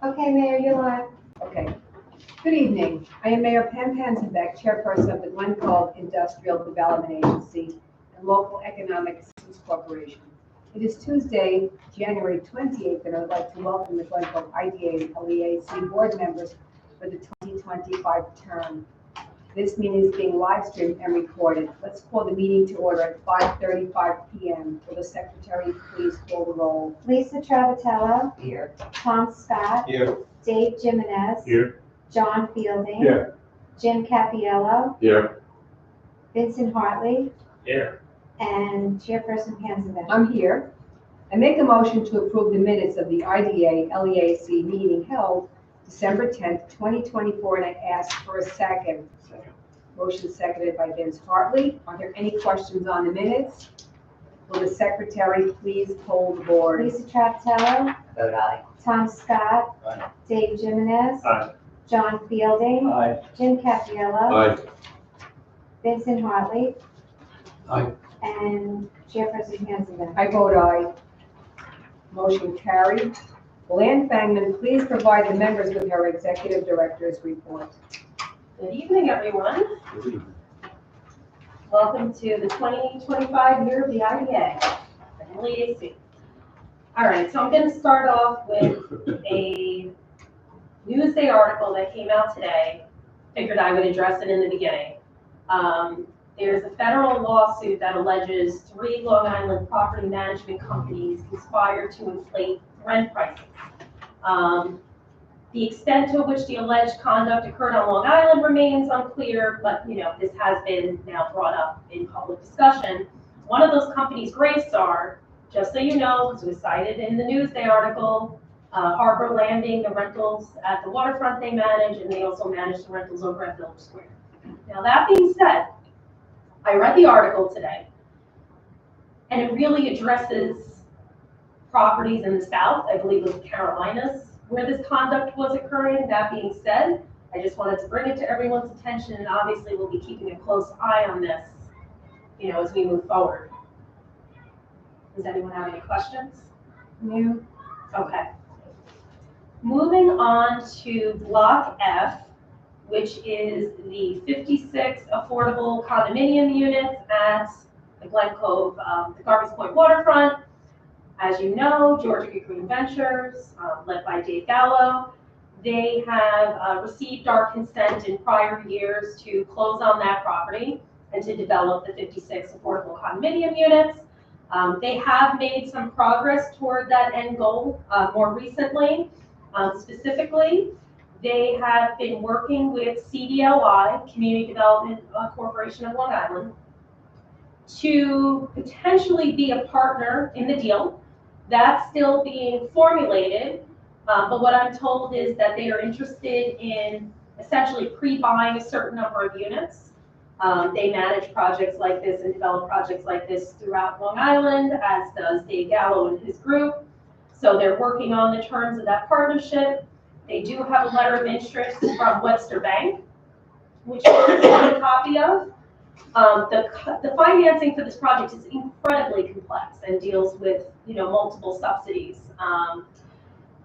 Okay, Mayor, you're on. Okay. Good evening. I am Mayor Pam Panzenbeck, Chairperson of the Glen Cove Industrial Development Agency and Local Economic Assistance Corporation. It is Tuesday, January 28th, and I would like to welcome the Glen Cove IDA and LEAC board members for the 2025 term. This meeting is being live streamed and recorded. Let's call the meeting to order at 5:35 p.m. Will the secretary please call the roll? Lisa Travatello. Here. Tom Scott. Here. Dave Jimenez. Here. John Fielding. Here. Jim Capiello. Here. Vincent Hartley. Here. And Chairperson Panzavek. I'm here. I make a motion to approve the minutes of the IDA LEAC meeting held December 10th, 2024, and I ask for a second. Second. Motion seconded by Vince Hartley. Are there any questions on the minutes? Will the secretary please poll the board? Lisa Travatello. Vote aye. Tom Scott. Aye. Dave Jimenez. Aye. John Fielding. Aye. Jim Capiello. Aye. Vincent Hartley. Aye. And Chairperson Panzavek. I vote aye. Motion carried. Lan Fangman, please provide the members with her executive director's report. Good evening, everyone. Welcome to the 2025 year of the IDA and LEAC. All right, so I'm going to start off with a Newsday article that came out today. Figured I would address it in the beginning. There's a federal lawsuit that alleges 3 Long Island property management companies conspired to inflate rent prices. The extent to which the alleged conduct occurred on Long Island remains unclear, but this has been now brought up in public discussion. One of those companies, Greystar, just so you know, because it was cited in the Newsday article, Harbor Landing, the rentals at the waterfront they manage, and they also manage the rentals over at Village Square. Now that being said, I read the article today, and it really addresses properties in the South, I believe it was the Carolinas, where this conduct was occurring. That being said, I just wanted to bring it to everyone's attention, and obviously we'll be keeping a close eye on this, as we move forward. Does anyone have any questions? No. Okay. Moving on to Block F, which is the 56 affordable condominium units at the Glen Cove, the Garbers Point waterfront. As you know, Georgia Green Ventures, led by Dave Gallo, they have received our consent in prior years to close on that property and to develop the 56 affordable condominium units. They have made some progress toward that end goal more recently. Specifically, they have been working with CDLI, Community Development Corporation of Long Island, to potentially be a partner in the deal. That's still being formulated, but what I'm told is that they are interested in essentially pre-buying a certain number of units. They manage projects like this and develop projects like this throughout Long Island, as does Dave Gallo and his group. So they're working on the terms of that partnership. They do have a letter of interest from Webster Bank, which is a copy of. The financing for this project is incredibly complex and deals with multiple subsidies.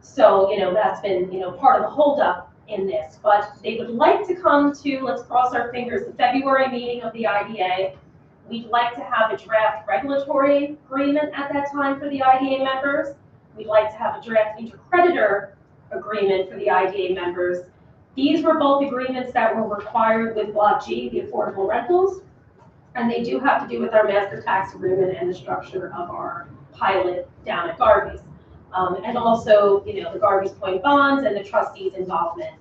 So that's been part of the holdup in this. But they would like to come to, let's cross our fingers, the February meeting of the IDA. We'd like to have a draft regulatory agreement at that time for the IDA members. We'd like to have a draft intercreditor agreement for the IDA members. These were both agreements that were required with Block G, the affordable rentals, and they do have to do with our master tax agreement and the structure of our pilot down at Garvey's. And also, the Garbers Point bonds and the trustees' involvement.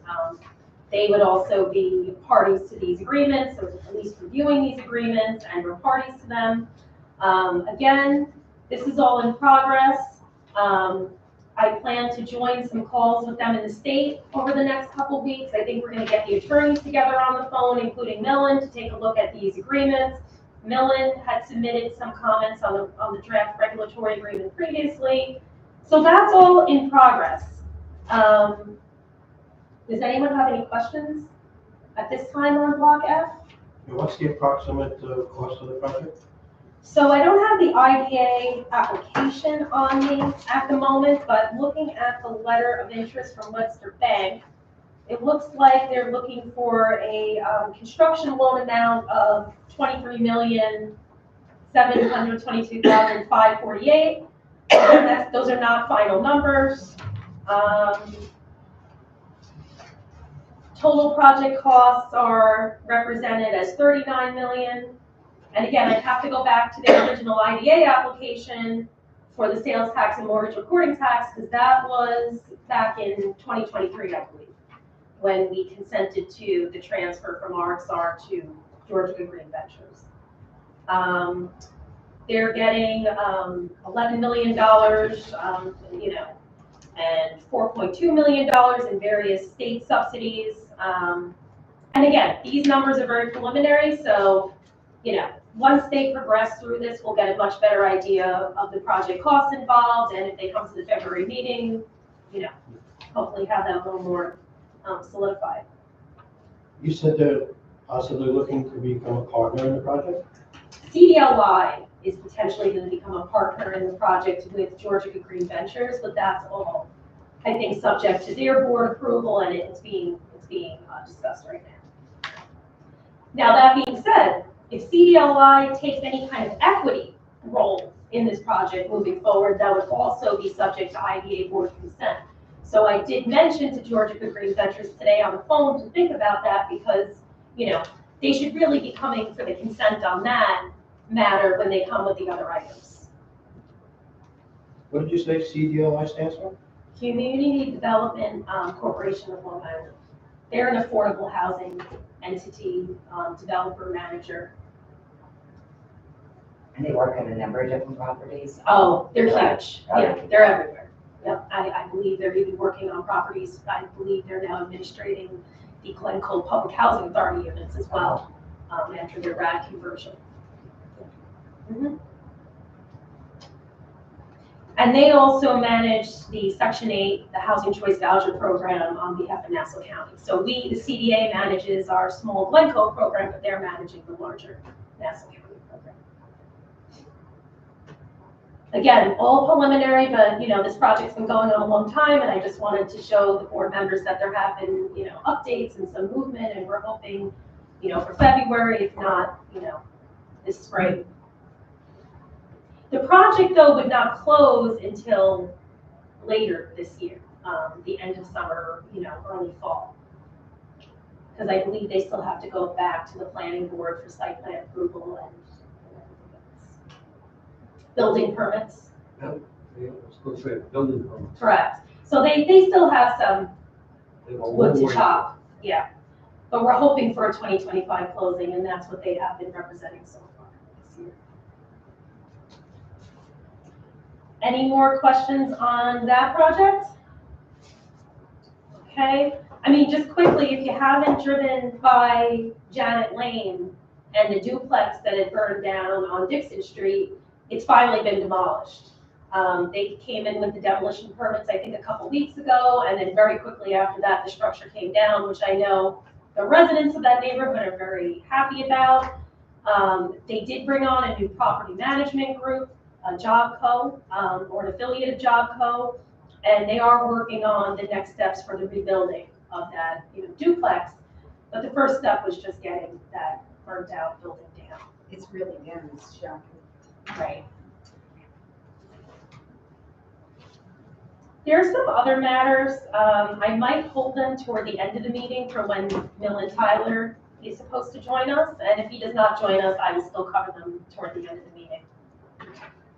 They would also be parties to these agreements, or at least reviewing these agreements, and we're parties to them. Again, this is all in progress. I plan to join some calls with them in the state over the next couple weeks. I think we're going to get the attorneys together on the phone, including Millen, to take a look at these agreements. Millen had submitted some comments on the draft regulatory agreement previously. So that's all in progress. Does anyone have any questions at this time on Block F? And what's the approximate cost of the project? So I don't have the IDA application on me at the moment, but looking at the letter of interest from Webster Bank, it looks like they're looking for a construction loan amount of $23,722,548. Those are not final numbers. Total project costs are represented as $39 million. And again, I'd have to go back to the original IDA application for the sales tax and mortgage recording tax, because that was back in 2023, I believe, when we consented to the transfer from RXR to Georgia Green Ventures. They're getting $11 million, and $4.2 million in various state subsidies. And again, these numbers are very preliminary, so once they progress through this, we'll get a much better idea of the project costs involved, and if they come to the February meeting, hopefully have that a little more solidified. You said they're possibly looking to become a partner in the project? CDLY is potentially going to become a partner in the project with Georgia Green Ventures, but that's all, I think, subject to their board approval, and it's being discussed right now. Now, that being said, if CDLY takes any kind of equity role in this project moving forward, that would also be subject to IDA board consent. So I did mention to Georgia Green Ventures today on the phone to think about that, because, they should really be coming for the consent on that matter when they come with the other items. What did you say CDLI stands for? Community Development Corporation of Long Island. They're an affordable housing entity, developer, manager. And they work on a number of different properties. Oh, they're Right. huge. Yeah, they're everywhere. Yep, I believe they're even working on properties. I believe they're now administrating the Glen Cove Public Housing Authority units as well, after their RAD conversion. Mm-hmm. And they also manage the Section 8, the Housing Choice Voucher Program on behalf of Nassau County. So we, the CDA, manages our small Glen Cove program, but they're managing the larger Nassau County program. Again, all preliminary, but this project's been going on a long time, and I just wanted to show the board members that there have been updates and some movement, and we're hoping for February, if not this spring. The project, though, would not close until later this year, the end of summer, early fall, because I believe they still have to go back to the planning board for site plan approval and building permits. Building permits. Correct. So they still have some wood to chop, yeah. But we're hoping for a 2025 closing, and that's what they have been representing so far this year. Any more questions on that project? Okay. I mean, just quickly, if you haven't driven by Janet Lane and the duplex that had burned down on Dixon Street, it's finally been demolished. They came in with the demolition permits, I think, a couple weeks ago, and then very quickly after that, the structure came down, which I know the residents of that neighborhood are very happy about. They did bring on a new property management group, a Job Co, or an affiliate of Job Co, and they are working on the next steps for the rebuilding of that duplex. But the first step was just getting that burnt out building down. It's really down, it's shocking. Right. There are some other matters. I might hold them toward the end of the meeting for when Millen Tyler is supposed to join us. And if he does not join us, I will still cover them toward the end of the meeting.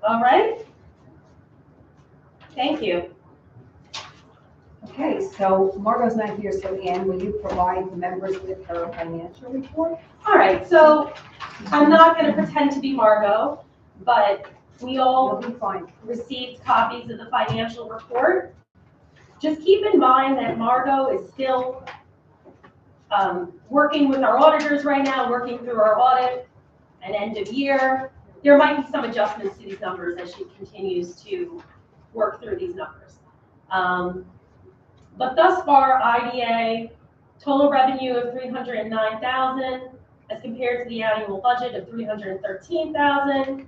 All right? Thank you. Okay, so Margot's not here, so Ann, will you provide the members with her financial report? All right, so I'm not going to pretend to be Margot, but we all You'll be fine. received copies of the financial report. Just keep in mind that Margot is still working with our auditors right now, working through our audit and end of year. There might be some adjustments to these numbers as she continues to work through these numbers. But thus far, IDA, total revenue of $309,000 as compared to the annual budget of $313,000.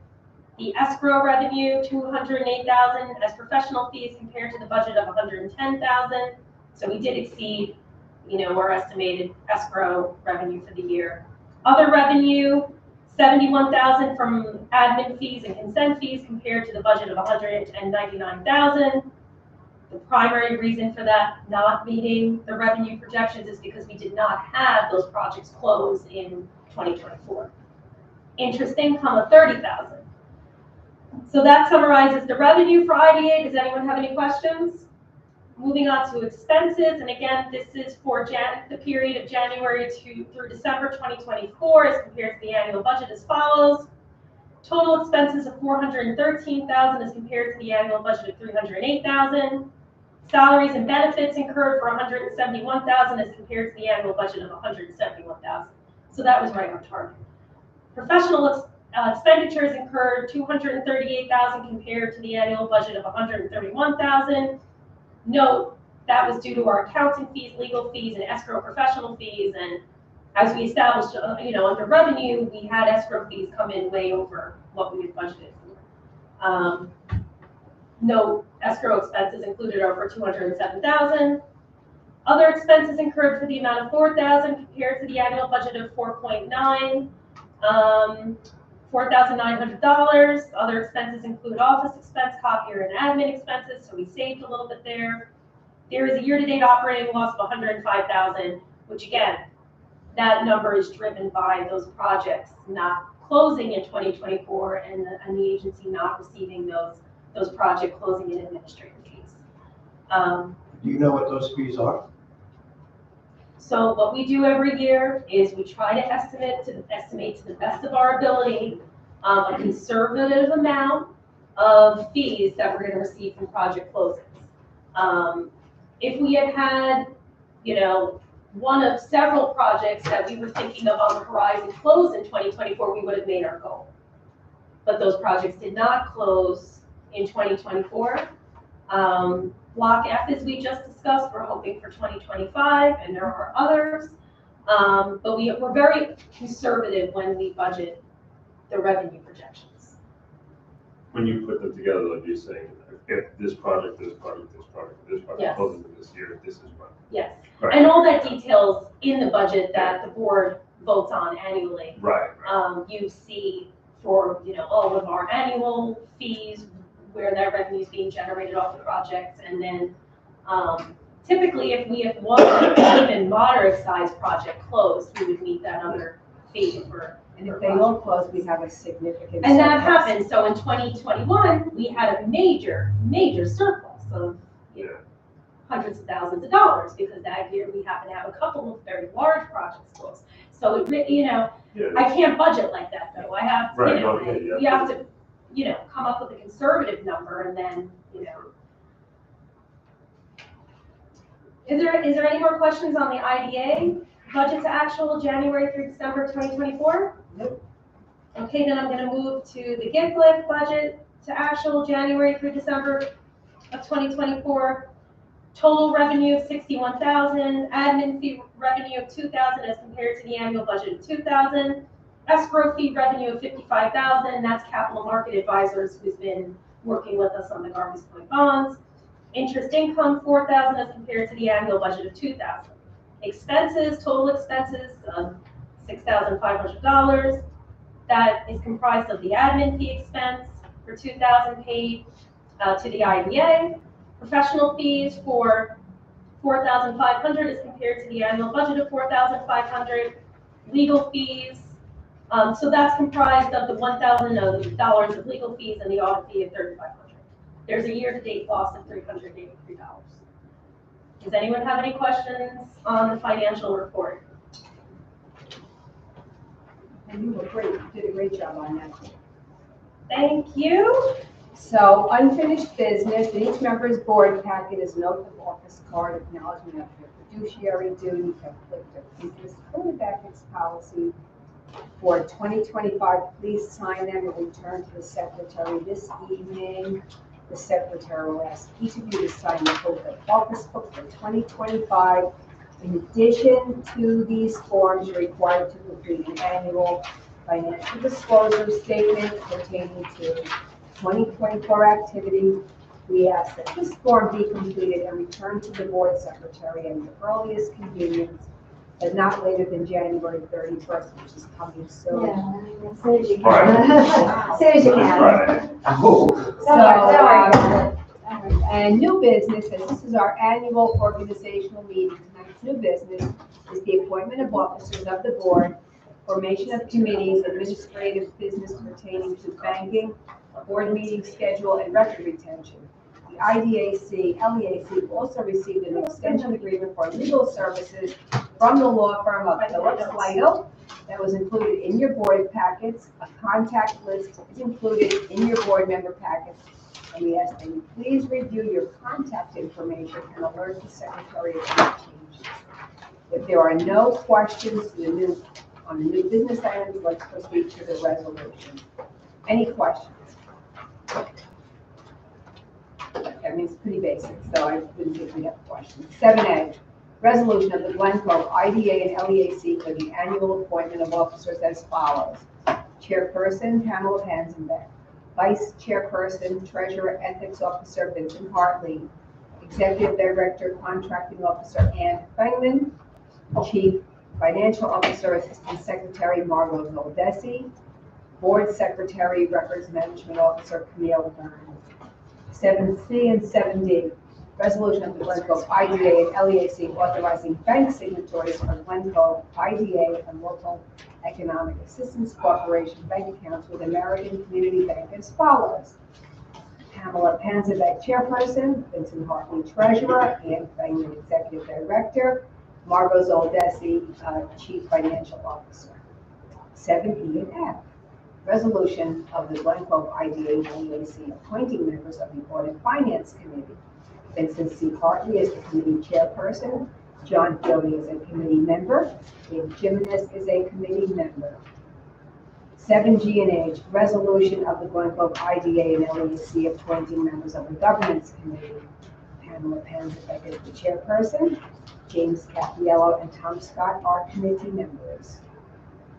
The escrow revenue, $208,000 as professional fees compared to the budget of $110,000. So we did exceed, our estimated escrow revenue for the year. Other revenue, $71,000 from admin fees and consent fees compared to the budget of $199,000. The primary reason for that not meeting the revenue projections is because we did not have those projects close in 2024. Interest income of $30,000. So that summarizes the revenue for IDA. Does anyone have any questions? Moving on to expenses, and again, this is for the period of January through December 2024 as compared to the annual budget as follows. Total expenses of $413,000 as compared to the annual budget of $308,000. Salaries and benefits incurred for $171,000 as compared to the annual budget of $171,000. So that was right on target. Professional expenditures incurred $238,000 compared to the annual budget of $131,000. Note that was due to our accounting fees, legal fees, and escrow professional fees. And as we established, under revenue, we had escrow fees come in way over what we had budgeted for. Note escrow expenses included over $207,000. Other expenses incurred for the amount of $4,000 compared to the annual budget of $4.9. $4,900. Other expenses include office expense, copier, and admin expenses, so we saved a little bit there. There is a year-to-date operating loss of $105,000, which again, that number is driven by those projects not closing in 2024 and the agency not receiving those project closing and administrative fees. Do you know what those fees are? So what we do every year is we try to estimate to the best of our ability a conservative amount of fees that we're going to receive from project closings. If we had, one of several projects that we were thinking of on the horizon close in 2024, we would have made our goal. But those projects did not close in 2024. Block F, as we just discussed, we're hoping for 2025, and there are others. But we're very conservative when we budget the revenue projections. When you put them together, like you're saying, if this project Yes. closes in this year, this is what. Yes, Right. and all that details in the budget that the board votes on annually. Right. You see for, all of our annual fees, where that revenue is being generated off the projects. And then typically if we have one even moderate sized project closed, we would meet that other fee for. And if they all close, we have a significant. And that surplus. happened. So in 2021, we had a major surplus of hundreds of thousands of dollars because that year we happened to have a couple of very large projects closed. So I can't budget like that though. I have, Right, you have to, come up with a conservative number and then, Is there any more questions on the IDA budget to actual January through December 2024? Nope. Okay, then I'm going to move to the GIFLIC budget to actual January through December of 2024. Total revenue of $61,000, admin fee revenue of $2,000 as compared to the annual budget of $2,000. Escrow fee revenue of $55,000, that's Capital Market Advisors who's been working with us on the Garvey's Point bonds. Interest income $4,000 as compared to the annual budget of $2,000. Expenses, total expenses of $6,500. That is comprised of the admin fee expense for $2,000 paid to the IDA. Professional fees for $4,500 as compared to the annual budget of $4,500. Legal fees, so that's comprised of the $1,000 of legal fees and the audit fee of $3,500. There's a year-to-date loss of $383. Does anyone have any questions on the financial report? And you were great, you did a great job on that. Thank you. So unfinished business, in each member's board packet is an oath of office card, acknowledgement of your fiduciary duty, conflict of interest, code of ethics policy for 2025. Please sign them and return to the secretary this evening. The secretary will ask each of you to sign the oath of office book for 2025. In addition to these forms, you're required to complete an annual financial disclosure statement pertaining to 2024 activity. We ask that this form be completed and returned to the board secretary at the earliest convenience, but not later than January 31st, which is coming soon. Yeah, as soon as you Right. can. As soon as you Next can. Friday. Oh, Don't worry about it. Don't worry about And new business, as this is our annual organizational meeting, tonight's new business is the appointment of officers of the board, formation of committees, administrative business pertaining to banking, board meeting schedule, and record retention. The IDAC, LEAC also received an extension agreement for legal services from the law firm of Phillips Lytle that was included in your board packets. A contact list is included in your board member packets. And we ask that you please review your contact information and alert the secretary of any changes. If there are no questions on the new business items, let's proceed to the resolution. Any questions? I mean, it's pretty basic, so I wouldn't think we have questions. 7A, resolution of the Glen Cove IDA and LEAC for the annual appointment of officers as follows. Chairperson, Pamela Panzenbeck. Vice Chairperson, Treasurer, Ethics Officer, Vincent Hartley. Executive Director, Contracting Officer, Ann Fengman. Chief Financial Officer, Assistant Secretary, Margot Zoldesi. Board Secretary, Records Management Officer, Camille Byrne. 7C and 7D, resolution of the Glen Cove IDA and LEAC authorizing bank signatories for Glen Cove IDA and Local Economic Assistance Corporation bank accounts with American Community Bank as follows. Pamela Panzenbeck, Chairperson, Vincent Hartley, Treasurer, Ann Fengman, Executive Director, Margot Zoldesi, Chief Financial Officer. 7E and F, resolution of the Glen Cove IDA and LEAC appointing members of the Audit Finance Committee. Vincent C. Hartley is the committee chairperson, John Fielding is a committee member, Dave Jimenez is a committee member. 7G and H, resolution of the Glen Cove IDA and LEAC appointing members of the Governance Committee. Pamela Panzenbeck is the chairperson, James Capiello and Tom Scott are committee members.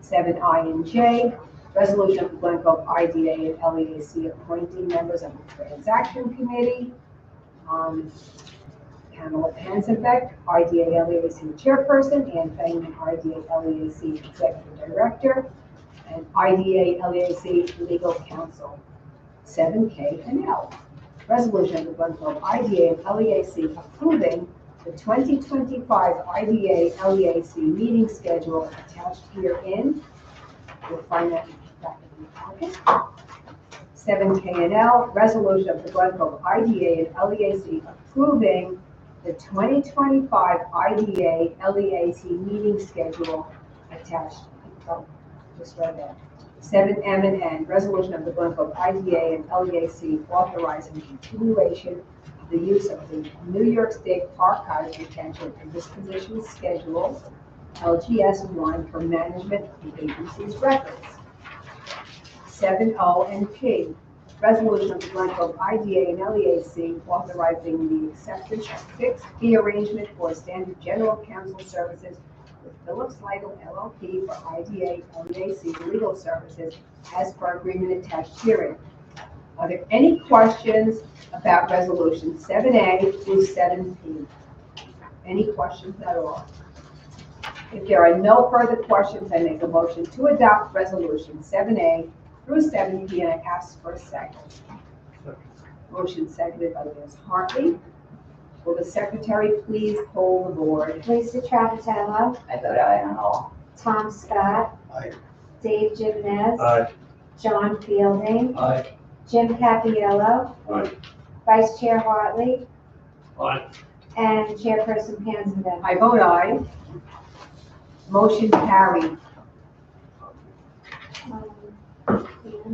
7I and J, resolution of the Glen Cove IDA and LEAC appointing members of the Transaction Committee. Pamela Panzenbeck, IDA LEAC Chairperson, Ann Fengman, IDA LEAC Executive Director, and IDA LEAC Legal Counsel. 7K and L, resolution of the Glen Cove IDA and LEAC approving the 2025 IDA LEAC meeting schedule attached herein. You'll find that back in the packet. 7K and L, resolution of the Glen Cove IDA and LEAC approving the 2025 IDA LEAC meeting schedule attached. Oh, just read that. 7M and N, resolution of the Glen Cove IDA and LEAC authorizing continuation of the use of the New York State Archives Retention and Disposition Schedule, LGS-1, for management of the agency's records. 7O and P, resolution of the Glen Cove IDA and LEAC authorizing the acceptance of fixed fee arrangement for standard general counsel services with Phillips Lytle LLP for IDA LEAC legal services as per agreement attached herein. Are there any questions about resolution 7A through 7P? Any questions at all? If there are no further questions, I make a motion to adopt resolution 7A through 7P, and I ask for a second. Motion seconded by Ms. Hartley. Will the secretary please poll the board? Lisa Travisano, I vote aye on all. Tom Scott, Aye. Dave Jimenez, Aye. John Fielding, Aye. Jim Capiello, Aye. Vice Chair Hartley, Aye. and Chairperson Panzenbeck. I vote aye. Motion carried.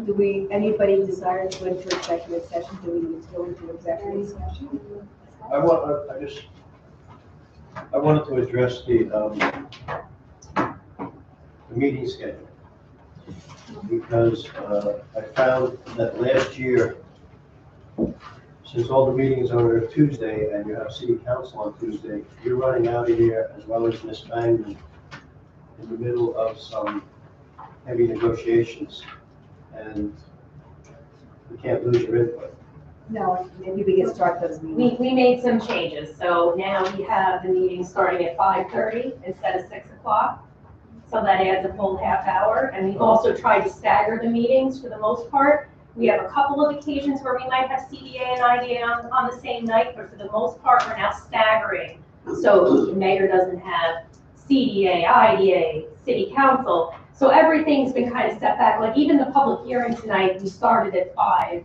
Do anybody desire to enter executive session? Do we need to go into executive session? I wanted to address the meeting schedule. Because I found that last year, since all the meetings are on a Tuesday and you have city council on Tuesday, you're running out of here, as well as Ms. Bangman, in the middle of some heavy negotiations, and we can't lose your input. No, maybe we can start those meetings. We made some changes, so now we have the meeting starting at 5:30 instead of 6 o'clock. So that adds a full half hour, and we've also tried to stagger the meetings for the most part. We have a couple of occasions where we might have CDA and IDA on the same night, but for the most part, we're now staggering. So the mayor doesn't have CDA, IDA, city council. So everything's been kind of set back, like even the public hearing tonight, we started at 5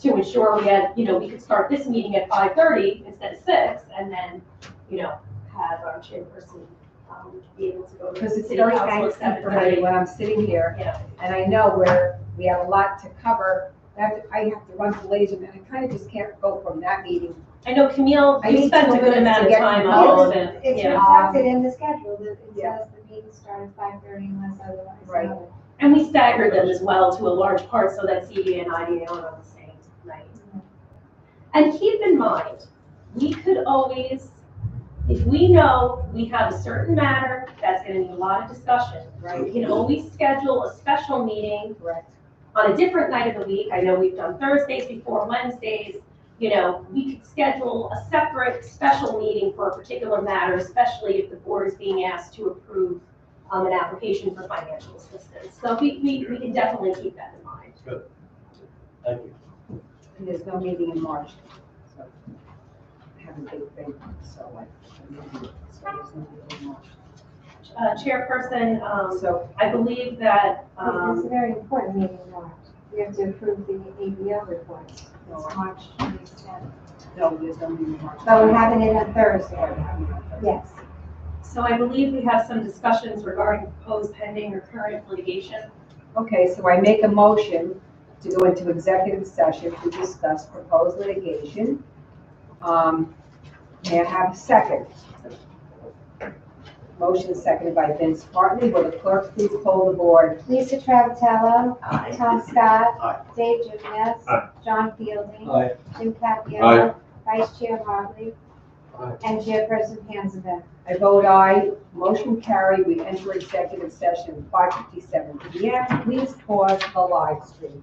to ensure we had, we could start this meeting at 5:30 instead of 6, and then, have our chairperson be able to go to Because the it's city very council anxious at for me 7:30. when I'm sitting here, Yeah. and I know where we have a lot to cover. I have to run to Legion, and I kind of just can't go from that meeting. I know Camille, I you need spent 2 a good minutes amount to of get time to on know all of it. it. It's Yeah. reflected in the schedule, that it Yeah. says the meeting start at 5:30 unless otherwise Right. noted. And we staggered them as well to a large part so that CDA and IDA aren't on the same night. And keep in mind, we could always, if we know we have a certain matter that's gonna need a lot of discussion, Right. we can always schedule a special meeting Correct. on a different night of the week. I know we've done Thursdays before Wednesdays. We could schedule a separate special meeting for a particular matter, especially if the board is being asked to approve an application for financial assistance. So we can definitely keep that in mind. Thank you. And there's no meeting in March, so I have a big thing, so there's no meeting in March. Chairperson, So, I believe that, It's a very important meeting, March. We have to approve the ABO reports. No. It's March 27th. no, there's no meeting in March. But we're having it on Thursday. Yes. so I believe we have some discussions regarding proposed pending or current litigation. Okay, so I make a motion to go into executive session to discuss proposed litigation. May I have a second? Motion is seconded by Vince Hartley. Will the clerk please poll the board? Lisa Travatello. Aye. Tom Scott. Aye. Dave Dukeness. Aye. John Fielding. Aye. Jim Capiello. Vice Chair Hartley. Aye. And Chairperson Panzavek. I vote aye. Motion carried. We enter executive session 5:57 p.m. Please pause the live stream.